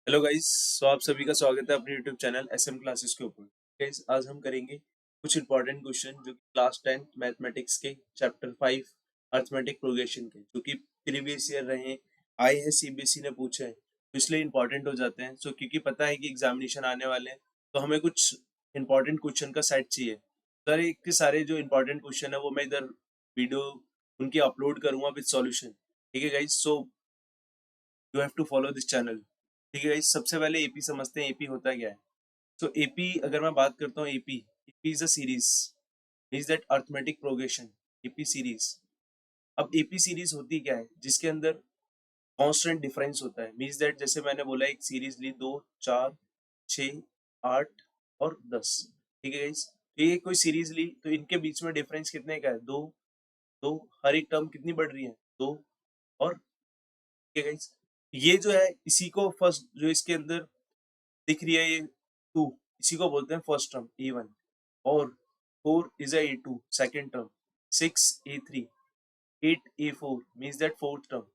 Hello guys. सो आप सभी का स्वागत है अपने यूट्यूब चैनल एसएम क्लासेस के ऊपर। गाइस आज हम करेंगे कुछ इंपॉर्टेंट क्वेश्चन जो कि क्लास 10 मैथमेटिक्स के चैप्टर 5 अर्थमेटिक प्रोग्रेशन के जो कि प्रीवियस ईयर रहे आए हैं, सीबीएसई ने पूछे हैं तो इसलिए इंपॉर्टेंट हो जाते हैं। सो क्योंकि पता है कि एग्जामिनेशन आने वाले हैं तो हमें कुछ इंपॉर्टेंट क्वेश्चन का सेट चाहिए। सारे के सारे जो इंपॉर्टेंट क्वेश्चन है वो मैं इधर वीडियो उनकी अपलोड करूंगा विद सॉल्यूशन। ठीक है guys, so you have to follow this channel. ठीक है गाइस, सबसे पहले एपी समझते हैं, एपी होता क्या है। तो एपी अगर मैं बात करता हूँ, AP AP is a series, is that arithmetic progression. AP series, अब एपी सीरीज होती क्या है जिसके अंदर कांस्टेंट डिफरेंस होता है। मीन्स दैट जैसे मैंने बोला एक सीरीज ली 2 4 6 8 और 10। ठीक है गाइस, ये कोई सीरीज ली तो इनके बीच में डिफरेंस कितने का है, दो। दो, हर एक टर्म कितनी बढ़ रही है, दो। और ठीक है गाइस, ये जो है इसी को फर्स्ट जो इसके अंदर दिख रही है ये टू, इसी को बोलते हैं फर्स्ट टर्म ए1। और 4 is a two second term, 6 ए3, 8 ए4 मीन्स दैट फोर्थ टर्म,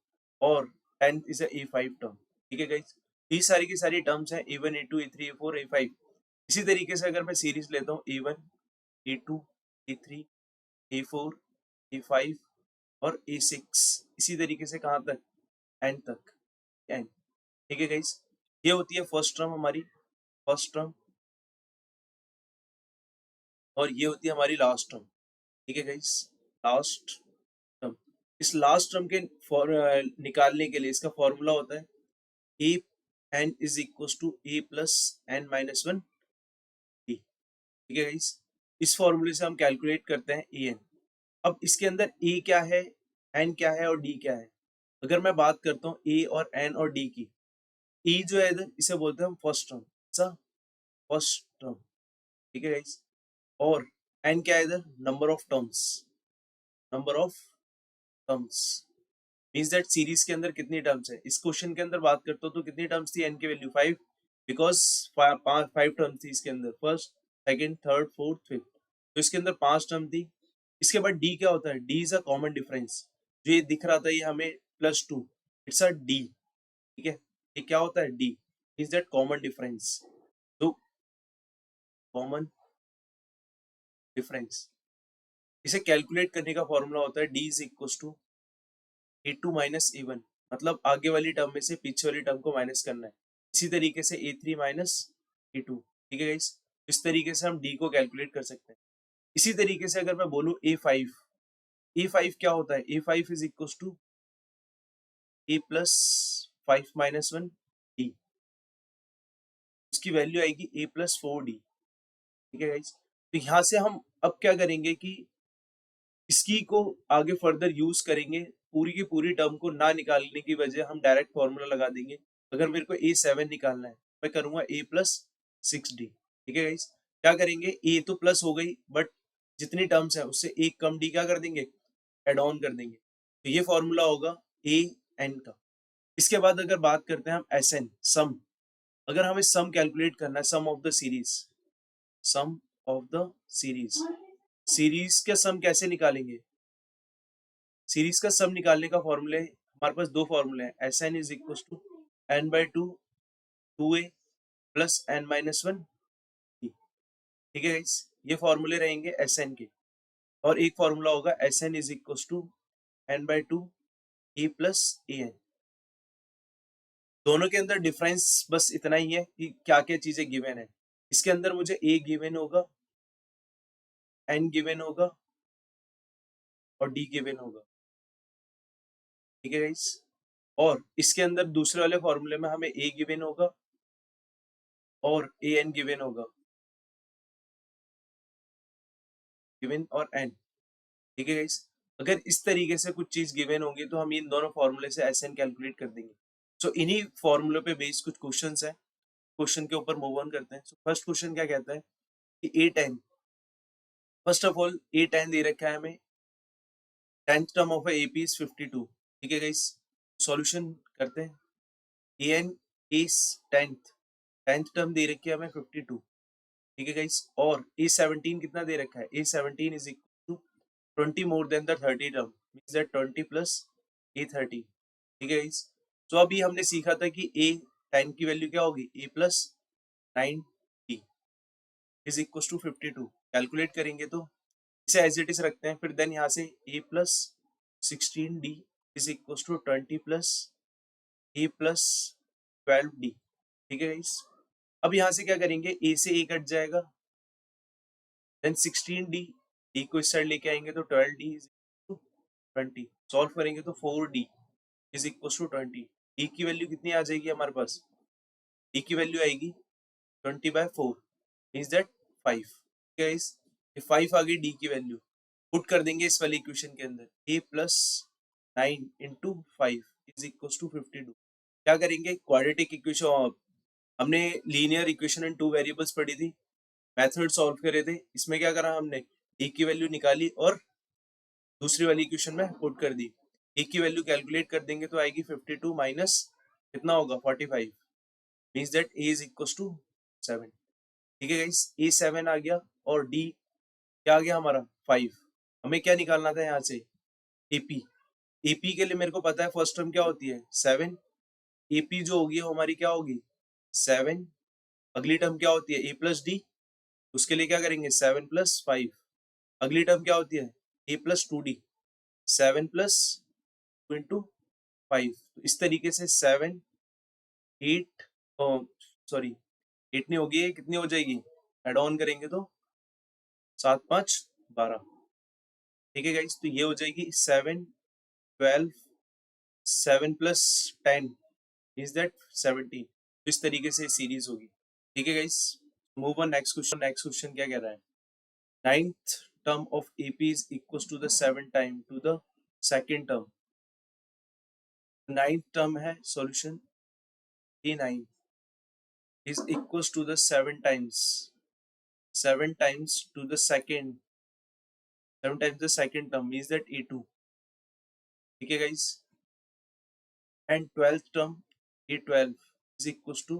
और 10 इज ए5 टर्म। ठीक है गाइस, ये सारी की सारी टर्म्स हैं ए1 ए2 ए3 ए4 ए5। इसी तरीके से अगर मैं सीरीज लेता हूँ ए1 ए2 ए3 ए4 ए5 और ए6, इसी तरीके से कहाँ तक, एन तक, एन। ठीक है गाइस, ये होती है फर्स्ट टर्म हमारी, फर्स्ट टर्म, और ये होती है हमारी लास्ट टर्म। ठीक है गाइस, लास्ट टर्म। इस लास्ट टर्म के निकालने के लिए इसका फॉर्मूला होता है A N is equal to A plus N minus one D. ठीक है गाइस, इस फॉर्मूले से हम कैलकुलेट करते हैं ए एन। अब इसके अंदर ए क्या है, एन क्या है और डी क्या है। अगर मैं बात करता हूँ ए और एन और डी की, ई जो है इधर इसे बोलते हैं हम फर्स्ट टर्म, फर्स्ट टर्म। ठीक है गाइस, और एन क्या है इधर, number of terms, number of terms. Means that series के अंदर कितनी टर्म्स है। इस क्वेश्चन के अंदर बात करते हो तो कितनी टर्म्स थी, एन की वैल्यू 5, बिकॉज 5 टर्म्स थी इसके अंदर, first second third fourth fifth. तो इसके अंदर 5 टर्म थी। इसके बाद डी क्या होता है, d is a common difference. जो ये दिख रहा था ये हमें +2, इट्स अ डी। ठीक है, ये क्या होता है, d is that common difference. तो कॉमन डिफरेंस, इसे कैलकुलेट करने का फॉर्मूला होता है d is equal to a two minus a one, मतलब आगे वाली टर्म में से पीछे वाली टर्म को माइनस करना है। इसी तरीके से ए3 माइनस ए2। ठीक है गाइस, इस तरीके से हम डी को कैलकुलेट कर सकते हैं। इसी तरीके से अगर मैं बोलूं ए5, ए5 क्या होता है, A five is equal to A plus 5 minus one D, इसकी वैल्यू आएगी ए प्लस 4 डी। ठीक है गाइस, तो यहाँ से हम अब क्या करेंगे कि इसकी को आगे फर्दर यूज करेंगे, पूरी की पूरी टर्म को ना निकालने की वजह हम डायरेक्ट फॉर्मूला लगा देंगे। अगर मेरे को ए7 निकालना है मैं करूंगा ए प्लस 6 डी। ठीक है गाइस, क्या करेंगे, ए तो प्लस हो गई बट जितनी टर्म्स है उससे एक कम डी क्या कर देंगे, एड ऑन कर देंगे। तो ये फॉर्मूला होगा ए एन का। इसके बाद अगर बात करते हैं हम एस एन, सम। अगर हमें सम कैलकुलेट करना है, sum of the series, sum of the series, series का सम कैसे निकालेंगे। सीरीज का सम निकालने का फॉर्मूले हमारे पास दो फॉर्मूले हैं, s n is equal to n by two, two A plus N minus one. ठीक है गाइस, ये फॉर्मूले रहेंगे एस एन के। और एक फॉर्मूला होगा s n is equal to n by two A plus a n. दोनों के अंदर डिफरेंस बस इतना ही है कि क्या क्या चीजें गिवन है। इसके अंदर मुझे ए गिवन होगा, एन गिवन होगा और डी गिवन होगा। ठीक है गाइस, और इसके अंदर दूसरे वाले फॉर्मूले में हमें ए गिवन होगा और ए एन गिवन होगा, गिवन और एन। ठीक है गाइस, अगर इस तरीके से कुछ चीज गिवन होंगी तो हम इन दोनों फॉर्मूले से एस एन कैलकुलेट कर देंगे। सो इन्हीं फॉर्मूले पे बेस्ड कुछ क्वेश्चंस है, क्वेश्चन के ऊपर मूव ऑन करते हैं। फर्स्ट क्वेश्चन क्या कहता है कि A ten, first of all A ten दे रखा है हमें, tenth term of AP is 52। ठीक है गाइस, सॉल्यूशन करते हैं। A N is tenth, tenth term दे रखी है हमें 52। ठीक है गाइस, और ए17 कितना दे रखा है, ए17 is equal to 20 more than the 30 term, means that 20 plus ए30। ठीक है गाइस, तो अभी हमने सीखा था कि ए 10 की वैल्यू क्या होगी, A plus 9d is equal to 52। Calculate करेंगे तो इसे एज इट इज रखते हैं, फिर देन यहाँ से A plus 16d is equal to 20 plus A plus 12d। ठीक है गाइस, अब यहाँ से क्या करेंगे, ए से ए कट जाएगा, देन 16d, डी को इस साइड लेके आएंगे तो 12d इज 20। सॉल्व करेंगे तो 4d is equal to 20। D की वैल्यू कितनी आ जाएगी हमारे पास, डी की वैल्यू आएगी 20/4 मींस दैट 5। गाइस ये 5 आ गई डी की वैल्यू, पुट कर देंगे इस वाली इक्वेशन के अंदर, a plus 9 into 5 is equal to 52। क्या करेंगे, क्वाड्रेटिक इक्वेशन, हमने लीनियर इक्वेशन इन 2 वेरिएबल्स पढ़ी थी, मेथड सॉल्व करे थे, इसमें क्या करा हमने, a की वैल्यू निकाली और दूसरी वाली इक्वेशन में पुट कर दी। a की वैल्यू कैलकुलेट कर देंगे तो आएगी 52 माइनस कितना होगा 45 means that a is equal to 7। ठीक है गाइस, a 7 आ गया और d क्या आ गया हमारा 5। हमें क्या निकालना था यहाँ से, AP। AP के लिए मेरे को पता है फर्स्ट टर्म क्या होती है 7, AP जो होगी वो हमारी क्या होगी 7, अगली टर्म क्या होती है a प्लस डी, उसके लिए क्या करेंगे 7 प्लस 5, अगली टर्म क्या होती है a plus 2d, 7 plus 2 into 5। तो इस तरीके से 7 8 सॉरी 8 नहीं होगी, कितनी हो जाएगी, एड ऑन करेंगे तो 7 5 12। ठीक है गाइस, तो ये हो जाएगी 7 12, 7 प्लस 10 इज दैट 17। तो इस तरीके से सीरीज होगी। ठीक है guys, move on next question. Next question क्या कह रहा है, ninth term of AP is equal to the 7 time to the second term. Ninth term है solution A9 is equals to the 7 times to the second 7 times the second term means that A2। ठीक है guys, and 12th term A12 is equals to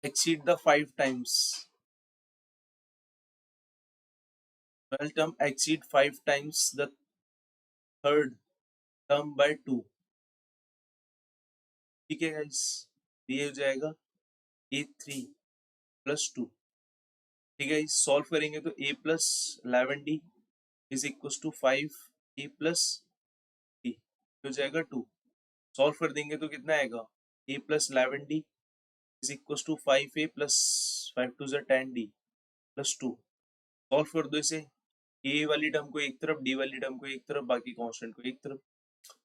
exceed the 5 times, 12th term exceed 5 times the third term by 2। ठीक है guys, ये हो जाएगा A3 plus 2। ठीक है, solve करेंगे तो A plus 11D is equals to 5A plus D हो जाएगा 2। सॉल्व कर देंगे तो कितना आएगा, a plus 11d is equal to 5a plus 5 to 10d plus 2। Solve कर दो इसे, a वाली टर्म को एक तरफ, d वाली टर्म को एक तरफ, बाकी कांस्टेंट को एक तरफ।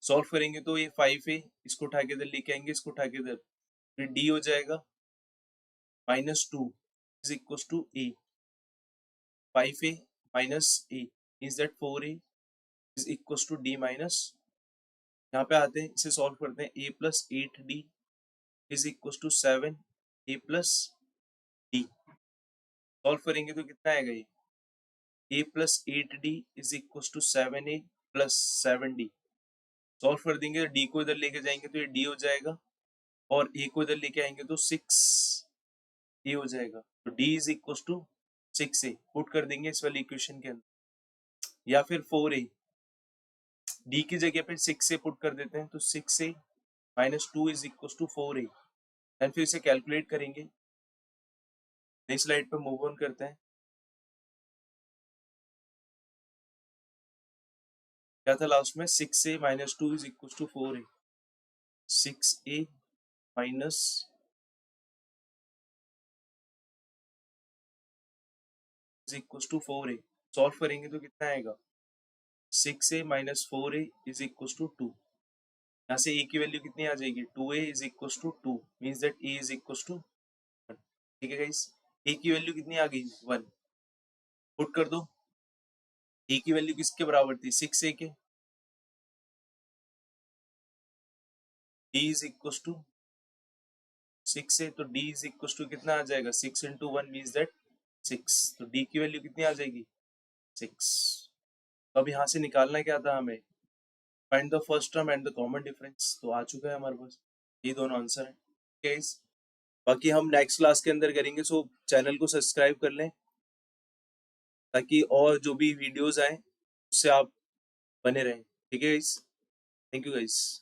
सॉल्व करेंगे तो ये 5a इसको उठा के इधर लेके आएंगे, इसको उठा के इधर, फिर d हो जाएगा -2 is equal to a, 5a minus a is that 4a is equal to d minus, यहाँ पे आते हैं इसे सॉल्व करते हैं, a plus 8d is equal to 7 a plus d। Solve करेंगे तो कितना आएगा ये, a plus 8d is equal to 7a plus 7d। Solve कर देंगे तो d को इधर लेके जाएंगे तो ये d हो जाएगा, और a को इधर लेके आएंगे तो 6a हो जाएगा। तो d is equal to 6a put कर देंगे इस वाली इक्वेशन के अंदर, या फिर 4a, d की जगह पे 6a पुट कर देते हैं तो 6a minus 2 is equal to 4a। And फिर इसे कैलकुलेट करेंगे। नेक्स्ट स्लाइड पे मूव ऑन करते हैं। क्या था लास्ट में, 6a minus 2 is equal to 4a, 6a minus is equal to 4a। Solve करेंगे तो कितना आएगा, 6a minus 4a is equal to 2। यहाँ से a की वैल्यू कितनी आ जाएगी, 2a is equal to 2 means that a is equal to 1। ठीक है गाइस, a की वैल्यू कितनी आ गई 1, पुट कर दो। a की वैल्यू किसके बराबर थी, 6a के, d is equal to 6a, तो d इज इक्वल टू कितना आ जाएगा, 6 इंटू 1 मींस दैट 6। तो d की वैल्यू कितनी आ जाएगी 6। तो अब यहाँ से निकालना क्या था हमें, find the first term and the common difference. तो आ चुका है हमारे पास, ये दोनों आंसर है गाइस। बाकी हम नेक्स्ट क्लास के अंदर करेंगे, सो चैनल को सब्सक्राइब कर लें ताकि और जो भी वीडियोस आए उससे आप बने रहें। ठीक है गाइस, थैंक यू गाइस।